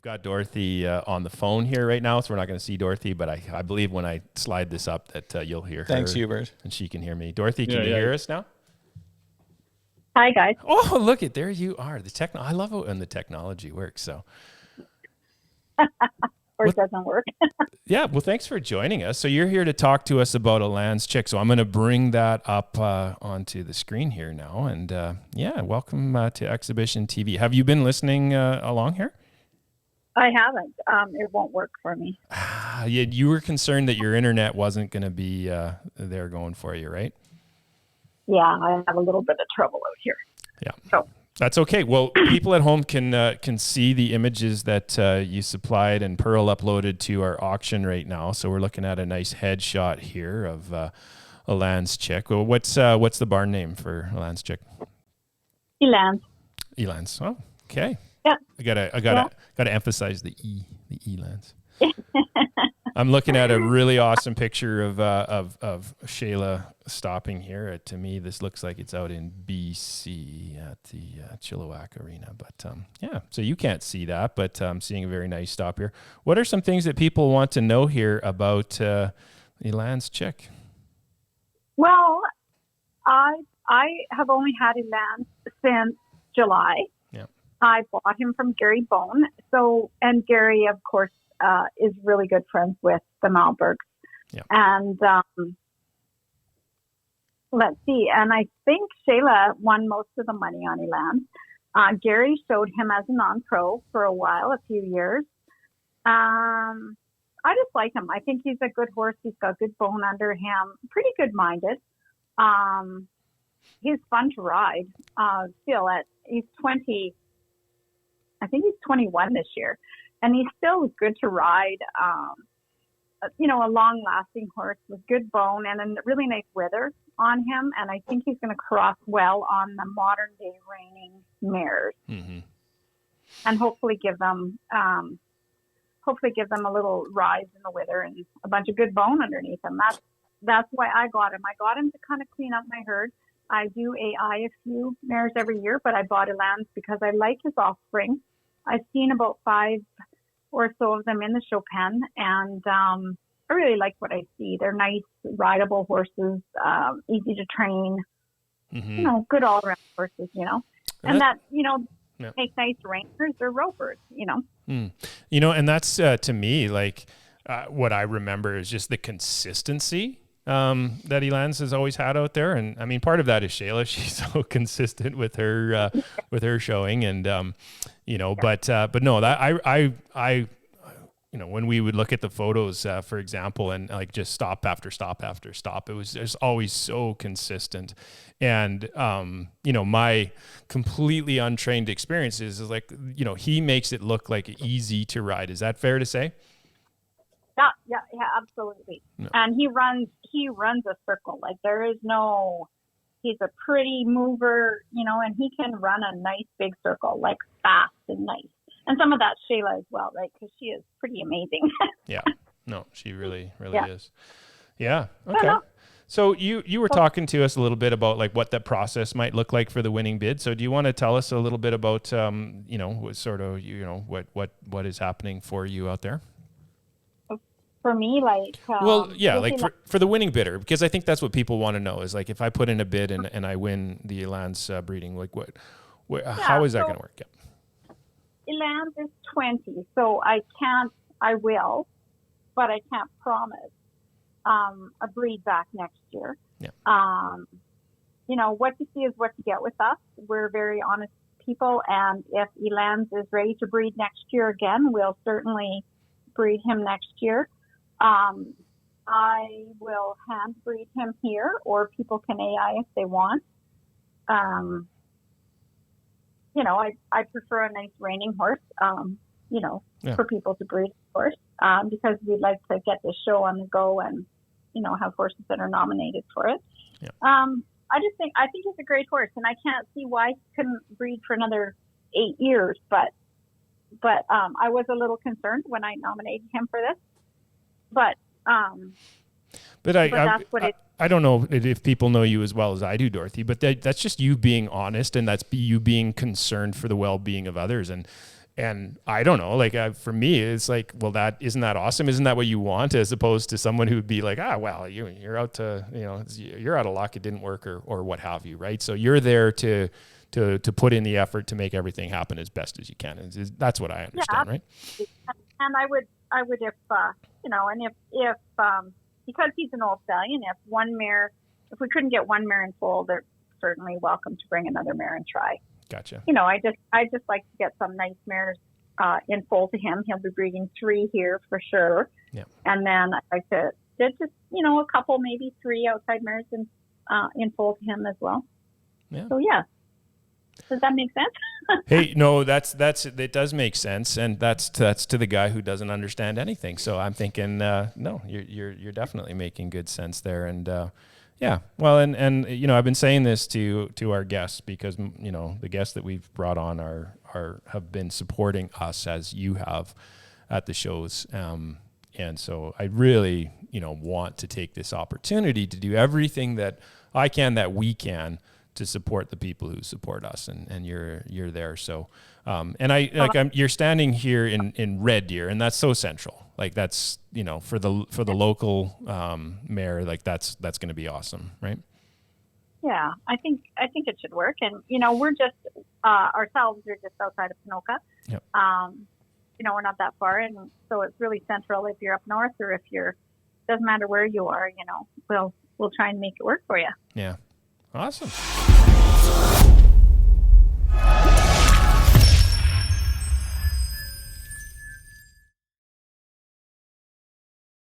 got Dorothy on the phone here right now, so we're not going to see Dorothy, but I believe when I slide this up that you'll hear her. Thanks, Hubert. And she can hear me. Dorothy, can you hear us now? Hi, guys. Oh, look it. There you are. I love it when the technology works. So. Or it doesn't work. Yeah, well, thanks for joining us. So you're here to talk to us about Elans, Chic. So I'm going to bring that up onto the screen here now. And welcome to Exhibition TV. Have you been listening along here? I haven't. It won't work for me. You were concerned that your internet wasn't going to be there going for you, right? Yeah, I have a little bit of trouble out here. Yeah. So. That's okay. Well, people at home can see the images that you supplied and Pearl uploaded to our auction right now. So we're looking at a nice headshot here of Elans Chic. Well, what's the barn name for Elans Chic? Elans. Elans. Oh, okay. Yeah. I gotta emphasize the Elans. I'm looking at a really awesome picture of Shayla stopping here. To me, this looks like it's out in BC at the Chilliwack Arena. But so you can't see that, but I'm seeing a very nice stop here. What are some things that people want to know here about Elans Chic? Well, I have only had Elans since July. Yeah. I bought him from Gary Bone. And Gary, of course, is really good friends with the Malbergs. Yeah. And let's see. And I think Shayla won most of the money on Elans. Gary showed him as a non-pro for a while, a few years. I just like him. I think he's a good horse. He's got good bone under him. Pretty good-minded. He's fun to ride. He's 20. I think he's 21 this year. And he's still good to ride, a long-lasting horse with good bone and a really nice wither on him. And I think he's going to cross well on the modern-day reining mares, and hopefully give them a little rise in the wither and a bunch of good bone underneath him. That's why I got him. I got him to kind of clean up my herd. I do AI a few mares every year, but I bought Elans because I like his offspring. I've seen about 5 or so of them in the show pen, and I really like what I see. They're nice, rideable horses, easy to train, good all-around horses, and make nice reiners or ropers, And that's, to me, like what I remember is just the consistency that Elans has always had out there. And I mean, part of that is Shayla. She's so consistent with her showing, and but no, that I when we would look at the photos, for example, and like just stop after stop after stop, it was just always so consistent. And my completely untrained experiences is like, he makes it look like easy to ride. Is that fair to say? Yeah, absolutely. No. And he runs a circle. Like he's a pretty mover, and he can run a nice big circle, like fast and nice. And some of that's Shayla as well, right? Because she is pretty amazing. Yeah. No, she really is. Yeah. Okay. So you were talking to us a little bit about like what that process might look like for the winning bid. So do you want to tell us a little bit about, what is happening for you out there? For me, for the winning bidder, because I think that's what people want to know is like, if I put in a bid and I win the Elans breeding, like how is that going to work? Yeah. Elans is 20, so I will, but I can't promise a breed back next year. Yeah. What you see is what you get with us. We're very honest people, and if Elans is ready to breed next year again, we'll certainly breed him next year. I will hand breed him here, or people can AI if they want. I prefer a nice reining horse, for people to breed, of course, because we'd like to get the show on the go and, have horses that are nominated for it. Yeah. I think he's a great horse, and I can't see why he couldn't breed for another 8 years, but I was a little concerned when I nominated him for this. But I don't know if people know you as well as I do, Dorothy, but that's just you being honest, and that's you being concerned for the well-being of others. And And I don't know, like for me, it's like, well, isn't that awesome? Isn't that what you want? As opposed to someone who'd be like, well, you're out to, you're out of luck. It didn't work or what have you. Right. So you're there to put in the effort to make everything happen as best as you can. That's what I understand. Right. And I would if, and if because he's an old stallion, if we couldn't get one mare in foal, they're certainly welcome to bring another mare and try. Gotcha. I just like to get some nice mares in foal to him. He'll be breeding 3 here for sure. Yeah. And then I like to just a couple, maybe 3 outside mares in foal to him as well. Yeah. So yeah. Does that make sense? Hey, no, it does make sense, and that's to the guy who doesn't understand anything. So I'm thinking, no, you're definitely making good sense there, and yeah, well, and I've been saying this to our guests because the guests that we've brought on have been supporting us as you have at the shows, and so I really want to take this opportunity to do everything that I can, that we can, to support the people who support us, and you're there. So, and you're standing here in Red Deer, and that's so central. Like that's, for the local mayor, like that's going to be awesome. Right. Yeah, I think it should work. And, we're just, ourselves are just outside of Ponoka. Yep. We're not that far. And so it's really central if you're up north or if doesn't matter where you are, we'll try and make it work for you. Yeah. Awesome.